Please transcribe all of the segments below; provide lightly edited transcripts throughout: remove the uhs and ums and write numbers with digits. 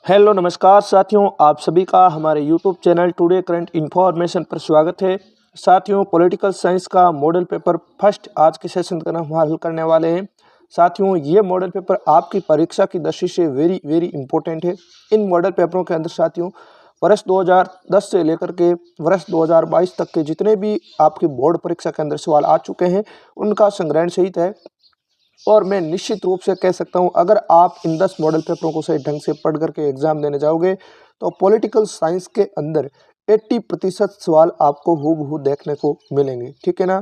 Hello नमस्कार साथियों, आप सभी का हमारे YouTube channel today current information पर स्वागत है। साथियों, पॉलिटिकल साइंस का मॉडल पेपर फर्स्ट आज के सेशन का हम हल करने वाले हैं। साथियों, ये मॉडल पेपर आपकी परीक्षा की दृष्टि से वेरी वेरी इंपॉर्टेंट है। इन मॉडल पेपरों के अंदर साथियों वर्ष 2010 से लेकर के वर्ष 2022 तक के जितने भी आपकी बोर्ड परीक्षा के अंदर सवाल आ चुके हैं उनका संग्रहण सहित है। और मैं निश्चित रूप से कह सकता हूं, अगर आप इन 10 मॉडल पेपरों को सही ढंग से पढ़ करके एग्जाम देने जाओगे तो पॉलिटिकल साइंस के अंदर 80% सवाल आपको हूबहू देखने को मिलेंगे। ठीक है ना।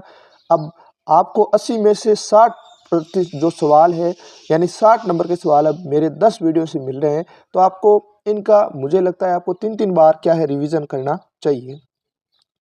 अब आपको 80 में से 60% जो सवाल है यानी 60 नंबर के सवाल अब मेरे 10 वीडियो से मिल रहे हैं, तो आपको इनका मुझे लगता है आपको 3-3 बार क्या है रिवीजन करना चाहिए।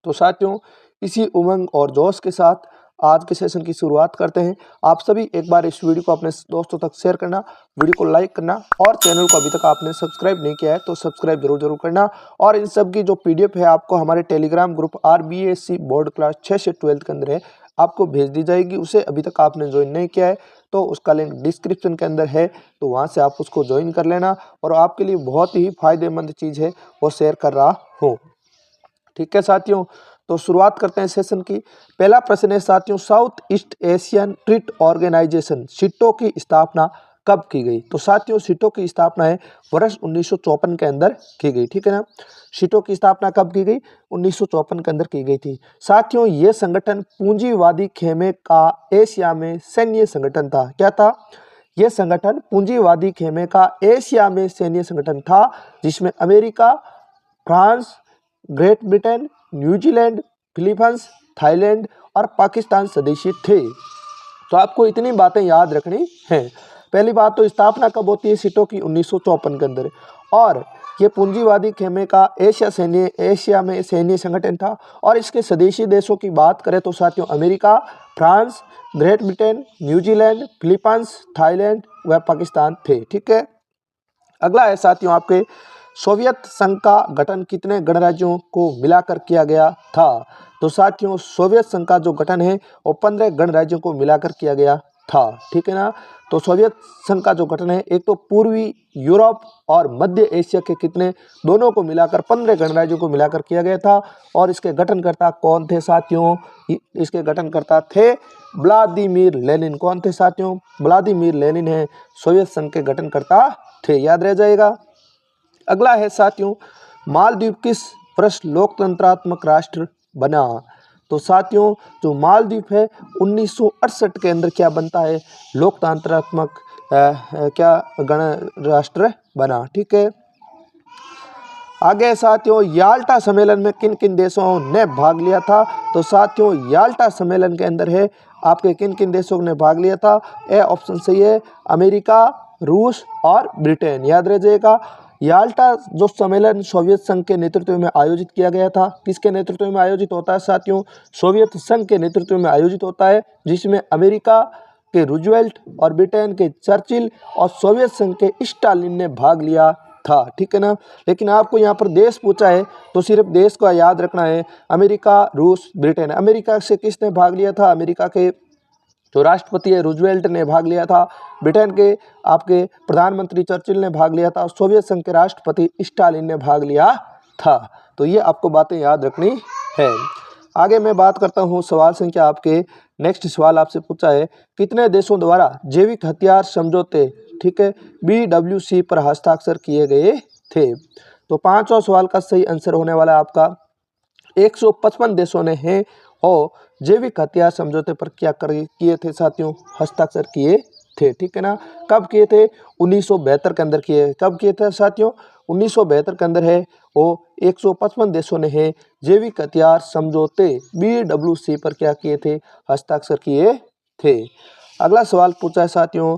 तो साथियों, इसी उमंग और जोश के साथ आज के सेशन की शुरुआत करते हैं। आप सभी एक बार इस वीडियो को अपने दोस्तों तक शेयर करना, वीडियो को लाइक करना और चैनल को अभी तक आपने सब्सक्राइब नहीं किया है तो सब्सक्राइब जरूर करना। और इन सब की जो पीडीएफ है आपको हमारे Telegram group RBSC board class 6 से 12 के अंदर है, आपको भेज दी जाएगी। उसे अभी तक आपने ज्वाइन नहीं किया है तो उसका लिंक डिस्क्रिप्शन के अंदर है, तो वहाँ से आप उसको ज्वाइन कर लेना। और आपके लिए बहुत ही फायदेमंद चीज़ है वो शेयर कर रहा हूँ। ठीक है साथियों, तो शुरुआत करते हैं सेशन की। पहला प्रश्न है साथियों, south east Asian trade organization SEATO की स्थापना कब की गई? तो साथियों, सिटो की स्थापना है वर्ष 1954 के अंदर की गई। ठीक है ना। सिटो की स्थापना कब की गई? 1954 के अंदर की गई थी। साथियों, यह संगठन पूंजीवादी खेमे का एशिया में सैन्य संगठन था। क्या था? यह संगठन पूंजीवादी खेमे का एशिया में सैन्य संगठन था, जिसमें America, France, great Britain, New Zealand, Philippines, Thailand और पाकिस्तान सदस्य थे। तो आपको इतनी बातें याद रखनी हैं। पहली बात तो स्थापना कब होती है सिटो की? 1954 के अंदर। और ये पूंजीवादी खेमे का एशिया में सैन्य संगठन था। और इसके सदस्य देशों की बात करें तो साथियों America, France, great Britain, New Zealand, Philippines, Thailand व पाकिस्तान थे। ठीक है। अगला है साथियों आपके, सोवियत संघ का गठन कितने गणराज्यों को मिलाकर किया गया था? तो साथियों, सोवियत संघ का जो गठन है वो 15 गणराज्यों को मिलाकर किया गया था। ठीक है ना। तो सोवियत संघ का जो गठन है, एक तो पूर्वी यूरोप और मध्य एशिया के कितने दोनों को मिलाकर 15 गणराज्यों को मिलाकर किया गया था। और इसके गठनकर्ता कौन थे साथियों? इसके गठनकर्ता थे व्लादिमीर लेनिन। कौन थे साथियों? व्लादिमीर लेनिन है सोवियत संघ के गठनकर्ता थे, याद रह जाएगा। अगला है साथियों, मालदीव किस वर्ष लोकतंत्रात्मक राष्ट्र बना? तो साथियों, जो मालदीव है 1968 के अंदर क्या बनता है? लोकतंत्रात्मक क्या गण राष्ट्र बना। ठीक है। आगे साथियों, याल्टा सम्मेलन में किन किन देशों ने भाग लिया था? तो साथियों, याल्टा सम्मेलन के अंदर है आपके किन किन देशों ने भाग लिया था? ए ऑप्शन सही है, अमेरिका, रूस और ब्रिटेन, याद रह जाएगा। याल्टा जो सम्मेलन सोवियत संघ के नेतृत्व में आयोजित किया गया था, किसके नेतृत्व में आयोजित होता है साथियों? सोवियत संघ के नेतृत्व में आयोजित होता है, जिसमें अमेरिका के रूजवेल्ट और ब्रिटेन के चर्चिल और सोवियत संघ के स्टालिन ने भाग लिया था। ठीक है ना। लेकिन आपको यहाँ पर देश पूछा है तो सिर्फ देश को याद रखना है, अमेरिका, रूस, ब्रिटेन। अमेरिका से किसने भाग लिया था? अमेरिका के जो राष्ट्रपति है रूजवेल्ट ने भाग लिया था। ब्रिटेन के आपके प्रधानमंत्री चर्चिल ने भाग लिया था। और सोवियत संघ के राष्ट्रपति स्टालिन ने भाग लिया था। तो ये आपको बातें याद रखनी है। आगे मैं बात करता हूँ सवाल संख्या आपके, नेक्स्ट सवाल आपसे पूछा है, कितने देशों द्वारा जैविक हथियार समझौते, ठीक है, BWC पर हस्ताक्षर किए गए थे? तो पांचवा सवाल का सही आंसर होने वाला है आपका 155 देशों ने हैं और जैविक हथियार समझौते पर क्या किए थे साथियों? हस्ताक्षर किए थे। ठीक है ना। कब किए थे? 1972 के अंदर किए। कब किए थे साथियों? 1972 के अंदर है वो 155 देशों ने है जैविक हथियार समझौते BWC पर क्या किए थे? हस्ताक्षर किए थे। अगला सवाल पूछा है साथियों,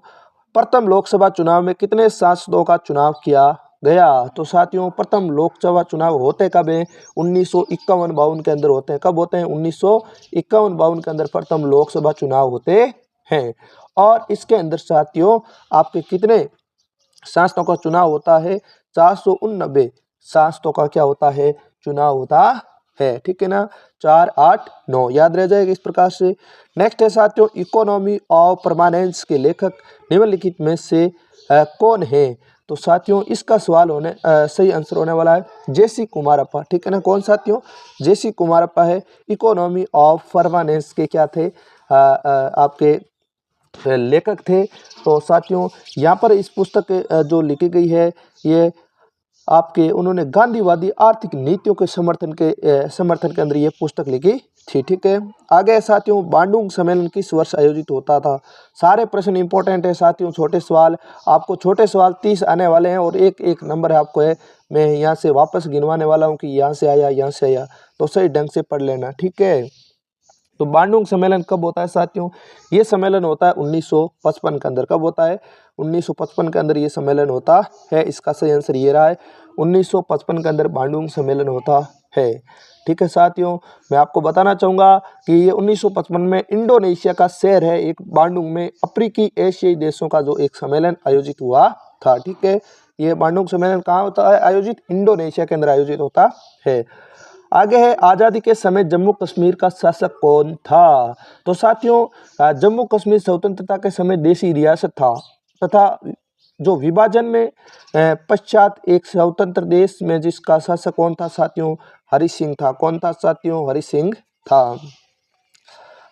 प्रथम लोकसभा चुनाव में कितने सांसदों का चुनाव किया गया? तो साथियों, प्रथम लोकसभा चुनाव होते कब है? 1951-52 के अंदर होते हैं। कब होते हैं? 1951-52 के अंदर प्रथम लोकसभा चुनाव होते हैं। और इसके अंदर साथियों आपके कितने सांसदों का चुनाव होता है? 489 सांसदों का क्या होता है? चुनाव होता है। ठीक है ना। 4, 8, 9 याद रह जाएगा इस प्रकार से। नेक्स्ट है साथियों, इकोनॉमी ऑफ परमानेंस के लेखक निम्नलिखित में से कौन है? तो साथियों इसका सवाल सही आंसर होने वाला है जेसी कुमारप्पा, ठीक है ना। कौन साथियों? जेसी कुमारप्पा है, इकोनॉमी ऑफ परमानेंस के क्या थे, आपके लेखक थे। तो साथियों यहाँ पर इस पुस्तक जो लिखी गई है ये आपके उन्होंने गांधीवादी आर्थिक नीतियों के समर्थन के अंदर ये पुस्तक लिखी थी, ठीक है। आगे साथियों बांडुंग सम्मेलन किस वर्ष आयोजित होता था? सारे प्रश्न इंपॉर्टेंट है साथियों, छोटे सवाल आपको, छोटे सवाल 30 आने वाले हैं और एक एक नंबर है आपको है, मैं यहाँ से वापस गिनवाने वाला हूँ कि यहाँ से आया यहाँ से आया, तो सही ढंग से पढ़ लेना, ठीक है। तो बांडुंग सम्मेलन कब होता है साथियों? ये सम्मेलन होता है 1955 के अंदर। कब होता है? 1955 के अंदर ये सम्मेलन होता है। इसका सही आंसर ये रहा है, 1955 के अंदर बांडुंग सम्मेलन होता है, ठीक है साथियों। मैं आपको बताना चाहूँगा कि ये 1955 में इंडोनेशिया का शहर है एक बांडुंग में अफ्रीकी एशियाई देशों का जो एक सम्मेलन आयोजित हुआ था, ठीक है। ये बांडुंग सम्मेलन कहाँ होता है आयोजित? इंडोनेशिया के अंदर आयोजित होता है। आगे है आज़ादी के समय जम्मू कश्मीर का शासक कौन था? तो साथियों जम्मू कश्मीर स्वतंत्रता के समय देशी रियासत था तथा जो विभाजन में पश्चात एक स्वतंत्र देश में जिसका शासक कौन था साथियों? हरि सिंह था। कौन था साथियों? हरि सिंह था।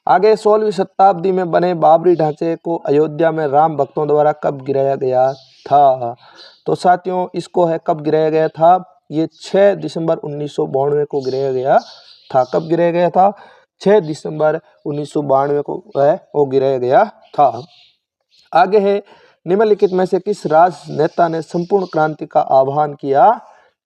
आगे 16वीं शताब्दी में बने बाबरी ढांचे को अयोध्या में राम भक्तों द्वारा कब गिराया गया था? तो साथियों इसको है कब गिराया गया था? ये 6 दिसंबर 1992 को गिराया गया था। कब गिराया गया था? 6 दिसंबर 1992 को वो गिराया गया था। आगे है निम्नलिखित में से किस राजनेता ने संपूर्ण क्रांति का आह्वान किया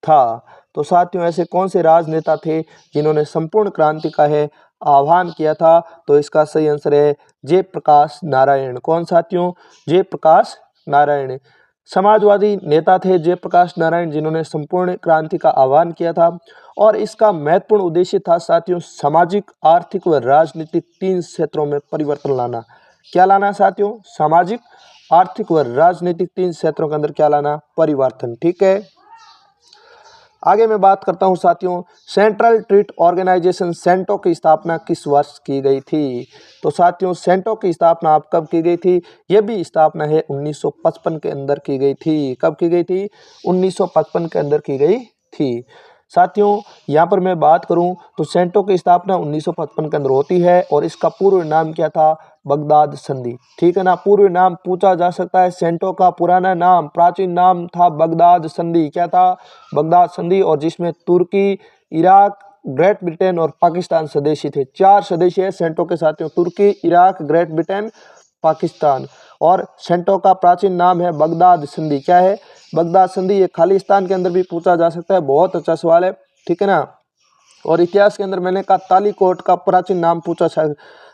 था? तो साथियों ऐसे कौन से राजनेता थे जिन्होंने संपूर्ण क्रांति का है आह्वान किया था? तो इसका सही आंसर है जयप्रकाश नारायण। कौन साथियों? जयप्रकाश नारायण। समाजवादी नेता थे जयप्रकाश नारायण जिन्होंने संपूर्ण क्रांति का आह्वान किया था और इसका महत्वपूर्ण उद्देश्य था साथियों सामाजिक, आर्थिक व राजनीतिक 3 क्षेत्रों में परिवर्तन लाना। क्या लाना साथियों? सामाजिक, आर्थिक व राजनीतिक 3 क्षेत्रों के अंदर क्या लाना? परिवर्तन, ठीक है। आगे मैं बात करता हूं साथियों सेंट्रल ट्रेड ऑर्गेनाइजेशन सेंटो की स्थापना किस वर्ष की गई थी? तो साथियों सेंटो की स्थापना आप कब की गई थी? यह भी स्थापना है 1955 के अंदर की गई थी। कब की गई थी? 1955 के अंदर की गई थी। साथियों यहाँ पर मैं बात करूं तो सेंटो की स्थापना 1955 के अंदर होती है और इसका पूर्व नाम क्या था? बगदाद संधि, ठीक है ना। पूर्व नाम पूछा जा सकता है, सेंटो का पुराना नाम, प्राचीन नाम था बगदाद संधि। क्या था? बगदाद संधि, और जिसमें तुर्की, इराक, ग्रेट ब्रिटेन और पाकिस्तान सदस्य थे। 4 सदस्य है सेंटो के साथियों, तुर्की, इराक, ग्रेट ब्रिटेन, पाकिस्तान। और सेंटो का प्राचीन नाम है बगदाद संधि। क्या है? बगदाद संधि। ये खालिस्तान के अंदर भी पूछा जा सकता है, बहुत अच्छा सवाल है, ठीक है ना। और इतिहास के अंदर मैंने कहा तालीकोट का प्राचीन नाम पूछा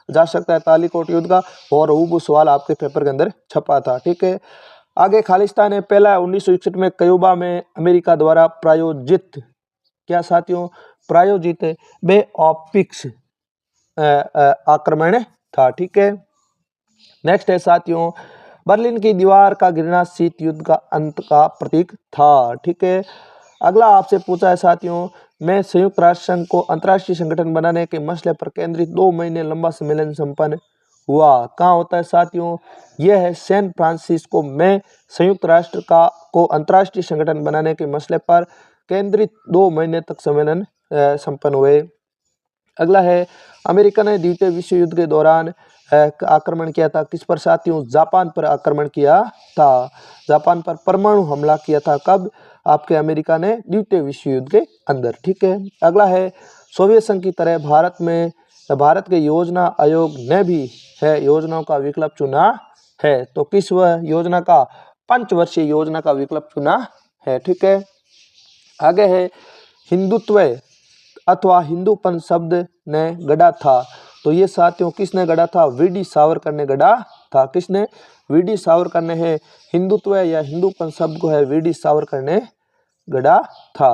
जा सकता है, तालीकोट युद्ध का, और वो सवाल आपके पेपर के अंदर छपा था, ठीक है। आगे खालिस्तान है पहला 1961 में क्यूबा में अमेरिका द्वारा प्रायोजित, क्या साथियों? प्रायोजित बे ऑफ पिक्स आक्रमण था, ठीक है। नेक्स्ट है साथियों बर्लिन की दीवार का गिरना शीत युद्ध का अंत का प्रतीक था, ठीक है। अगला आपसे पूछा है साथियों में संयुक्त राष्ट्र संघ को अंतर्राष्ट्रीय संगठन बनाने के मसले पर केंद्रित 2 महीने लंबा सम्मेलन संपन्न हुआ। कहाँ होता है साथियों? यह है सैन फ्रांसिस्को में संयुक्त राष्ट्र को अंतर्राष्ट्रीय संगठन बनाने के मसले पर केंद्रित 2 महीने तक सम्मेलन संपन्न हुए। अगला है अमेरिका ने द्वितीय विश्व युद्ध के दौरान आक्रमण किया था। किस पर साथियों? जापान पर आक्रमण किया था। जापान पर परमाणु हमला किया था। कब? आपके अमेरिका ने द्वितीय विश्व युद्ध के अंदर, ठीक है। अगला है सोवियत संघ की तरह भारत के योजना आयोग ने भी है योजनाओं का विकल्प चुना है। तो किस वह योजना का? पंचवर्षीय योजना का विकल्प चुना है, ठीक है। आगे है हिंदुत्व अथवा हिंदूपन शब्द ने गढ़ा था। तो ये साथियों किसने गढ़ा था? वीडी सावरकर ने गढ़ा था। किसने? वीडी सावरकर ने है हिंदुत्व या हिंदूपन शब्द को है वीडी सावरकर ने गढ़ा था।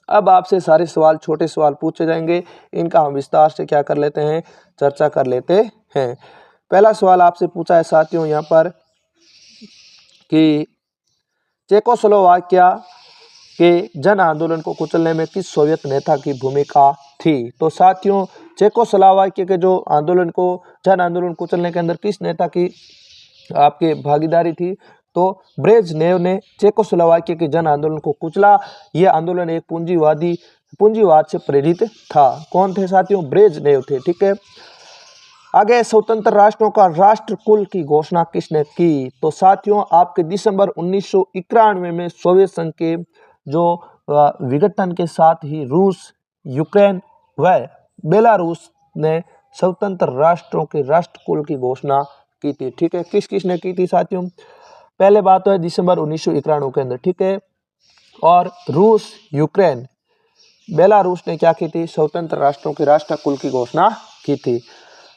अब आपसे सारे सवाल छोटे सवाल पूछे जाएंगे, इनका हम विस्तार से क्या कर लेते हैं? चर्चा कर लेते हैं। पहला सवाल आपसे पूछा है साथियों यहाँ पर कि चेकोस्लोवाकिया के जन आंदोलन को कुचलने में किस सोवियत नेता की भूमिका थी? तो साथियों चेकोस्लोवाकिया के जो जन आंदोलन कुचलने के अंदर किस नेता की आपके भागीदारी थी? तो ब्रेजनेव ने चेकोस्लोवाकिया के जन आंदोलन को कुचला। ये आंदोलन एक पूंजीवाद से प्रेरित था। कौन थे साथियों? ब्रेजनेव थे। ठीक है, आगे स्वतंत्र राष्ट्रों का राष्ट्र कुल की घोषणा किसने की? तो साथियों आपके दिसंबर 1991 में सोवियत संघ के जो विघटन के साथ ही रूस, यूक्रेन व बेलारूस ने स्वतंत्र राष्ट्रों के राष्ट्र कुल की घोषणा की थी। ठीक है, किस किस ने की थी साथियों? पहले बात तो है दिसंबर 1991 के अंदर। ठीक है, और रूस, यूक्रेन, बेलारूस ने क्या की थी? स्वतंत्र राष्ट्रों के राष्ट्र कुल की घोषणा की थी।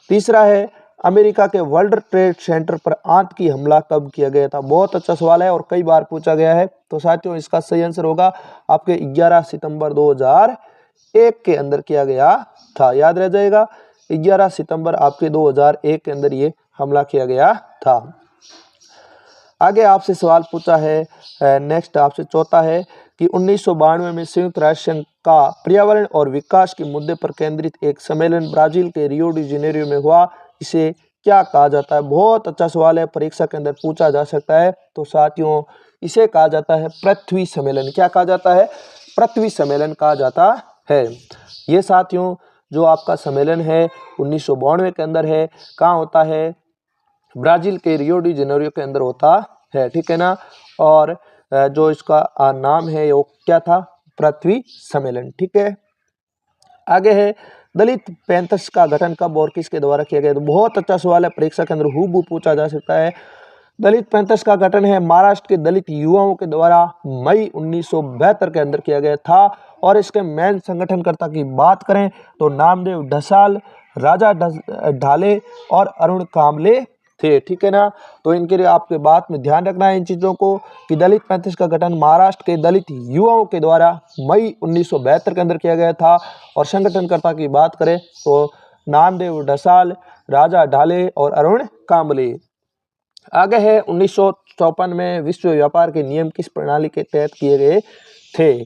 तीसरा है अमेरिका के वर्ल्ड ट्रेड सेंटर पर आतंकी हमला कब किया गया था? बहुत अच्छा सवाल है और कई बार पूछा गया है। तो साथियों इसका सही आंसर होगा आपके 11 सितंबर 2001 के अंदर किया गया था। याद रह जाएगा, 11 सितंबर आपके 2001 के अंदर ये हमला किया गया था। आगे आपसे सवाल पूछा है, नेक्स्ट आपसे चौथा है कि 1992 में संयुक्त राष्ट्र संघ का पर्यावरण और विकास के मुद्दे पर केंद्रित एक सम्मेलन ब्राजील के रियो डी जेनेरियो में हुआ। इसे क्या कहा जाता है? बहुत अच्छा सवाल है, परीक्षा के अंदर पूछा जा सकता है। तो साथियों इसे कहा जाता है पृथ्वी सम्मेलन। क्या कहा जाता है? पृथ्वी सम्मेलन कहा जाता है। ये साथियों जो आपका सम्मेलन है 1992 के अंदर है, कहाँ होता है? ब्राजील के रियो डी जेनेरियो के अंदर होता है। ठीक है ना, और जो इसका नाम है वो क्या था? पृथ्वी सम्मेलन। ठीक है, आगे है दलित पैंथर्स का गठन कब और किसके द्वारा किया गया? तो बहुत अच्छा सवाल है, परीक्षा के अंदर हूबहू पूछा जा सकता है। दलित पैंथर्स का गठन है महाराष्ट्र के दलित युवाओं के द्वारा मई 1972 के अंदर किया गया था। और इसके मेन संगठनकर्ता की बात करें तो नामदेव ढसाल, राजा ढाले और अरुण कांबले थे। ठीक है ना, तो इनके लिए आपके बात में ध्यान रखना है इन चीज़ों को कि दलित पैंथर्स का गठन महाराष्ट्र के दलित युवाओं के द्वारा मई 1972 के अंदर किया गया था। और संगठनकर्ता की बात करें तो नामदेव ढसाल, राजा ढाले और अरुण कांबले। आगे है 1954 में विश्व व्यापार के नियम किस प्रणाली के तहत किए गए थे?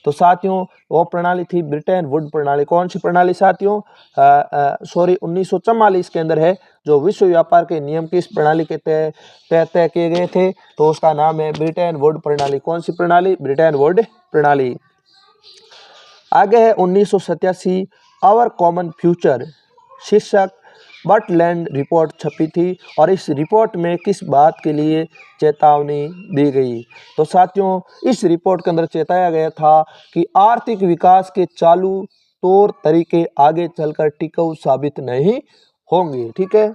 तो साथियों वो प्रणाली थी ब्रिटेन वुड प्रणाली। कौन सी प्रणाली साथियों? 1944 के अंदर है जो विश्व व्यापार के नियम किस प्रणाली के तहत तय किए गए थे? तो उसका नाम है ब्रिटेन वुड प्रणाली। कौन सी प्रणाली? ब्रिटेन वुड प्रणाली। आगे है 1987 आवर कॉमन फ्यूचर शीर्षक बर्टलैंड रिपोर्ट छपी थी और इस रिपोर्ट में किस बात के लिए चेतावनी दी गई? तो साथियों इस रिपोर्ट के अंदर चेताया गया था कि आर्थिक विकास के चालू तौर तरीके आगे चलकर टिकाऊ साबित नहीं होंगे। ठीक है,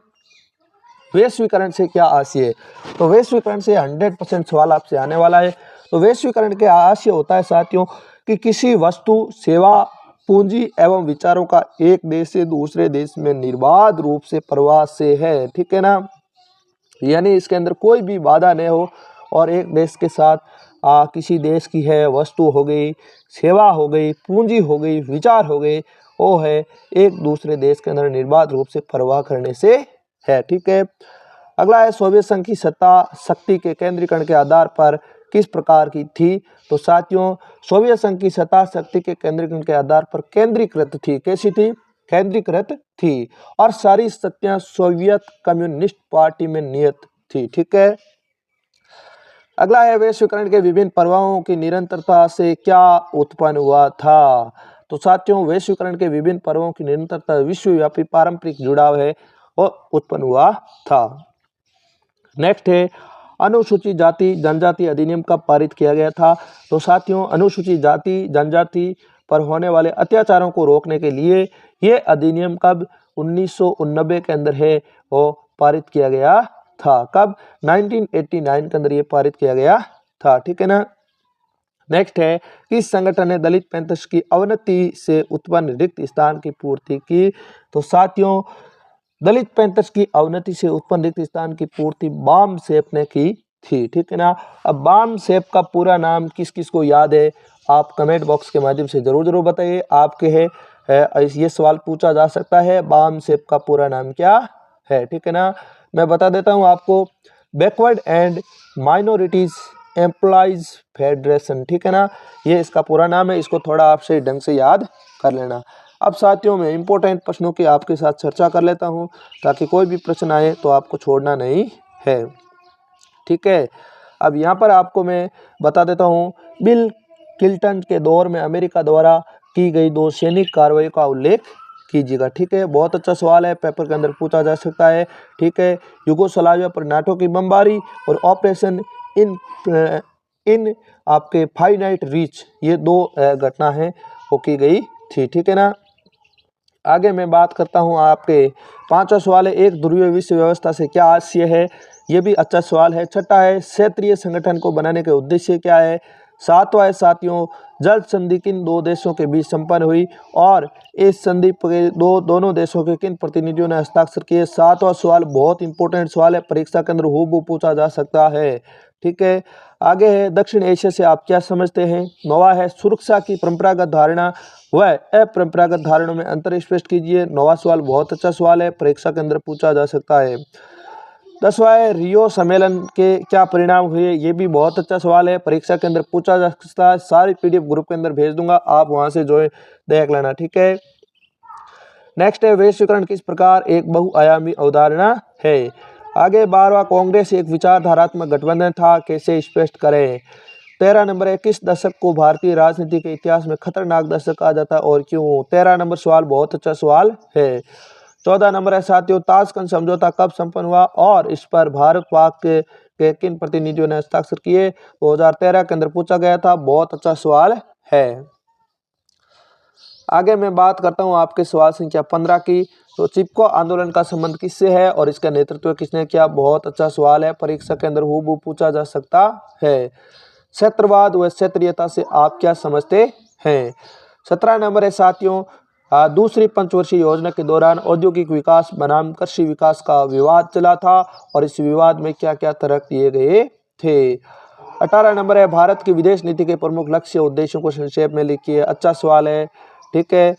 वैश्वीकरण से क्या आशय है? तो वैश्वीकरण से 100% सवाल आपसे आने वाला है। तो वैश्वीकरण के आशय होता है साथियों कि किसी वस्तु, सेवा, पूंजी एवं विचारों का एक देश से दूसरे देश में निर्बाध रूप से प्रवास से है। ठीक है ना, यानी इसके अंदर कोई भी बाधा नहीं हो और एक देश के साथ किसी देश की है वस्तु हो गई, सेवा हो गई, पूंजी हो गई, विचार हो गए, वो है एक दूसरे देश के अंदर निर्बाध रूप से प्रवाह करने से है। ठीक है, अगला है सोवियत संघ की सत्ता शक्ति के केंद्रीकरण के आधार पर किस प्रकार की थी? तो साथियों सोवियत संघ की सत्ता शक्ति के केंद्रीकरण के आधार पर केंद्रीकृत थी। कैसी थी? केंद्रीकृत थी और सारी शक्तियां सोवियत कम्युनिस्ट पार्टी में नियत थी। ठीक है, अगला है वैश्वीकरण के विभिन्न प्रभावों की निरंतरता से क्या उत्पन्न हुआ था? तो साथियों वैश्वीकरण के विभिन्न प्रभावों की निरंतरता विश्वव्यापी पारंपरिक जुड़ाव है और उत्पन्न हुआ था। नेक्स्ट है अनुसूचित जाति जनजाति अधिनियम कब पारित किया गया था? तो साथियों अनुसूचित जाति जनजाति पर होने वाले अत्याचारों को रोकने के लिए ये अधिनियम कब 1989 के अंदर है वो पारित किया गया था। कब? 1989 के अंदर ये पारित किया गया था। ठीक है ना, नेक्स्ट है किस संगठन ने दलित पैंथर्स की अवनति से उत्पन्न रिक्त स्थान की पूर्ति की? तो साथियों दलित पैंथर्स की अवनति से उत्पन्न रिक्त स्थान की पूर्ति बाम सेप ने की थी। ठीक है ना, अब बाम सेप का पूरा नाम किस किस को याद है? आप कमेंट बॉक्स के माध्यम से जरूर बताइए। आपके है ये सवाल पूछा जा सकता है, बाम सेप का पूरा नाम क्या है? ठीक है ना, मैं बता देता हूँ आपको, backward and minorities employees federation. ठीक है ना, ये इसका पूरा नाम है, इसको थोड़ा आपसे ढंग से याद कर लेना। अब साथियों में इंपॉर्टेंट प्रश्नों की आपके साथ चर्चा कर लेता हूं ताकि कोई भी प्रश्न आए तो आपको छोड़ना नहीं है। ठीक है, अब यहाँ पर आपको मैं बता देता हूँ, बिल क्लिंटन के दौर में अमेरिका द्वारा की गई 2 सैनिक कार्रवाई का उल्लेख कीजिएगा। ठीक है, बहुत अच्छा सवाल है, पेपर के अंदर पूछा जा सकता है। ठीक है, युगोस्लाविया पर नाटो की बमबारी और ऑपरेशन इन आपके फाइनाइट रीच, ये 2 घटना है वो की गई थी। ठीक है ना। आगे मैं बात करता हूँ आपके 5वां सवाल है, एक ध्रुवीय विश्व व्यवस्था से क्या आशय है। ये भी अच्छा सवाल है। 6ठा है, क्षेत्रीय संगठन को बनाने के उद्देश्य क्या है। 7वां है साथियों, जल संधि किन 2 देशों के बीच संपन्न हुई और इस संधि के दोनों देशों के किन प्रतिनिधियों ने हस्ताक्षर किए। 7वां सवाल बहुत इंपॉर्टेंट सवाल है, परीक्षा के अंदर हूबहू पूछा जा सकता है। ठीक है, आगे है, दक्षिण एशिया से आप क्या समझते हैं। 9वां है, सुरक्षा की परंपरागत धारणा व अपरंपरागत धारणों में अंतर स्पष्ट कीजिए। 9वां सवाल बहुत अच्छा सवाल है, परीक्षा के अंदर पूछा जा सकता है। 10वां है, रियो सम्मेलन के क्या परिणाम हुए। ये भी बहुत अच्छा सवाल है, परीक्षा के अंदर पूछा जा सकता है। सारी पीडीएफ ग्रुप के अंदर भेज दूंगा, आप वहां से जो है देख लेना। ठीक है, नेक्स्ट है, वैश्वीकरण किस प्रकार एक बहुआयामी अवधारणा है। आगे 12वां, कांग्रेस एक विचारधारात्मक गठबंधन था, कैसे स्पष्ट करें। 13 नंबर है, किस दशक को भारतीय राजनीति के इतिहास में खतरनाक दशक कहा जाता है और क्यों। 13 नंबर सवाल बहुत अच्छा सवाल है। 14 नंबर है साथियों, ताशकंद समझौता कब संपन्न हुआ और इस पर भारत पाक के किन प्रतिनिधियों ने हस्ताक्षर किए। 2013 के अंदर पूछा गया था, बहुत अच्छा सवाल है। आगे मैं बात करता हूं आपके सवाल संख्या 15 की। तो चिपको आंदोलन का संबंध किससे है और इसका नेतृत्व किसने किया। बहुत अच्छा सवाल है, परीक्षा के अंदर हूबहू पूछा जा सकता है। क्षेत्रवाद व क्षेत्रीयता से आप क्या समझते हैं। 17 नंबर है साथियों, दूसरी पंचवर्षीय योजना के दौरान औद्योगिक विकास बनाम कृषि विकास का विवाद चला था और इस विवाद में क्या क्या तर्क दिए गए थे। 18 नंबर है, भारत की विदेश नीति के प्रमुख लक्ष्य उद्देश्यों को संक्षेप में लिखिए। अच्छा सवाल है। ठीक है,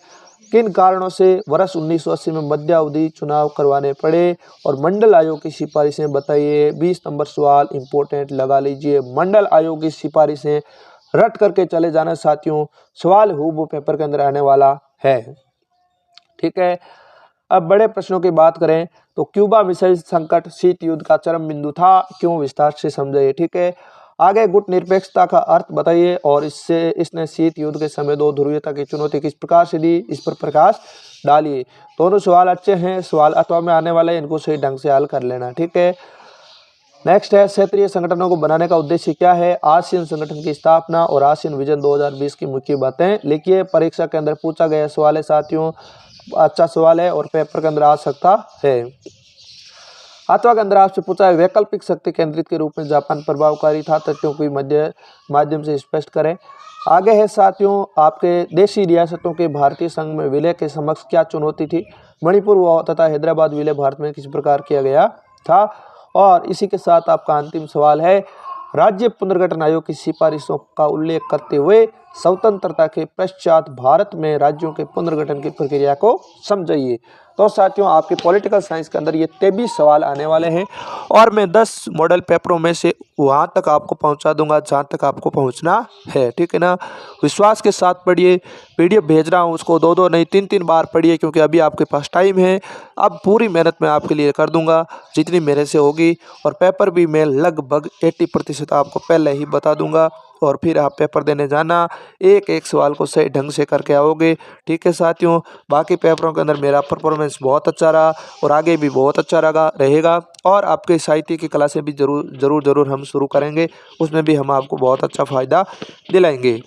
किन कारणों से वर्ष 1980 में मध्यावधि चुनाव करवाने पड़े और मंडल आयोग की सिफारिशें बताइए। 20 नंबर सवाल इंपॉर्टेंट लगा लीजिए, मंडल आयोग की सिफारिशें रट करके चले जाना साथियों, सवाल हूबहू पेपर के अंदर आने वाला है। ठीक है, अब बड़े प्रश्नों की बात करें तो क्यूबा मिसाइल संकट शीत युद्ध का चरम बिंदु था, क्यों, विस्तार से समझिए। ठीक है, आगे गुट निरपेक्षता का अर्थ बताइए और इसने शीत युद्ध के समय 2 ध्रुवीयता की चुनौती किस प्रकार से दी, इस पर प्रकाश डालिए। दोनों सवाल अच्छे हैं, सवाल अथवा में आने वाले, इनको सही ढंग से हल कर लेना। ठीक है, नेक्स्ट है, क्षेत्रीय संगठनों को बनाने का उद्देश्य क्या है। आसियान संगठन की स्थापना और आसियान विजन 2020 की मुख्य बातें लिखिए। परीक्षा के अंदर पूछा गया सवाल है साथियों, अच्छा सवाल है और पेपर के अंदर आ सकता है। 8वां के अंदर आपसे पूछा है, वैकल्पिक शक्ति केंद्रित के रूप में जापान प्रभावकारी था, तथ्यों की माध्यम से स्पष्ट करें। आगे है साथियों, आपके देशी रियासतों के भारतीय संघ में विलय के समक्ष क्या चुनौती थी। मणिपुर तथा हैदराबाद विलय भारत में किस प्रकार किया गया था। और इसी के साथ आपका अंतिम सवाल है, राज्य पुनर्गठन आयोग की सिफारिशों का उल्लेख करते हुए स्वतंत्रता के पश्चात भारत में राज्यों के पुनर्गठन की प्रक्रिया को समझाइए। तो साथियों, आपके पॉलिटिकल साइंस के अंदर ये 23 सवाल आने वाले हैं और मैं 10 मॉडल पेपरों में से वहाँ तक आपको पहुँचा दूंगा जहाँ तक आपको पहुँचना है। ठीक है ना, विश्वास के साथ पढ़िए, पीडीएफ भेज रहा हूँ उसको 2-2 नहीं 3-3 बार पढ़िए, क्योंकि अभी आपके पास टाइम है। अब पूरी मेहनत मैं आपके लिए कर दूंगा जितनी मेरे से होगी, और पेपर भी मैं लगभग 80% आपको पहले ही बता दूंगा और फिर आप पेपर देने जाना, एक एक सवाल को सही ढंग से करके आओगे। ठीक है साथियों, बाकी पेपरों के अंदर मेरा परफॉर्मेंस बहुत अच्छा रहा और आगे भी बहुत अच्छा रहेगा और आपके साहित्य की क्लासें भी ज़रूर हम शुरू करेंगे, उसमें भी हम आपको बहुत अच्छा फ़ायदा दिलाएंगे।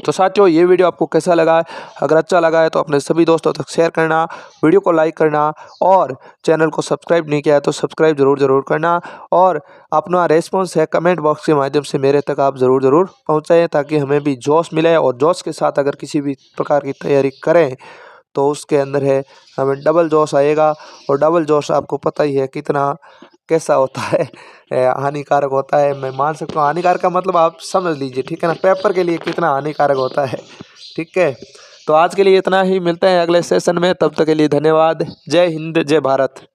तो साथियों, ये वीडियो आपको कैसा लगा है, अगर अच्छा लगा है तो अपने सभी दोस्तों तक शेयर करना, वीडियो को लाइक करना और चैनल को सब्सक्राइब नहीं किया है तो सब्सक्राइब जरूर करना और अपना रेस्पॉन्स है कमेंट बॉक्स के माध्यम से मेरे तक आप ज़रूर पहुँचाएँ, ताकि हमें भी जोश मिले। और जोश के साथ अगर किसी भी प्रकार की तैयारी करें तो उसके अंदर है हमें डबल जोश आएगा, और डबल जोश आपको पता ही है कितना कैसा होता है, हानिकारक होता है। मैं मान सकता हूँ हानिकारक का मतलब आप समझ लीजिए। ठीक है ना, पेपर के लिए कितना हानिकारक होता है। ठीक है, तो आज के लिए इतना ही, मिलते हैं अगले सेशन में, तब तक के लिए धन्यवाद। जय हिंद, जय भारत।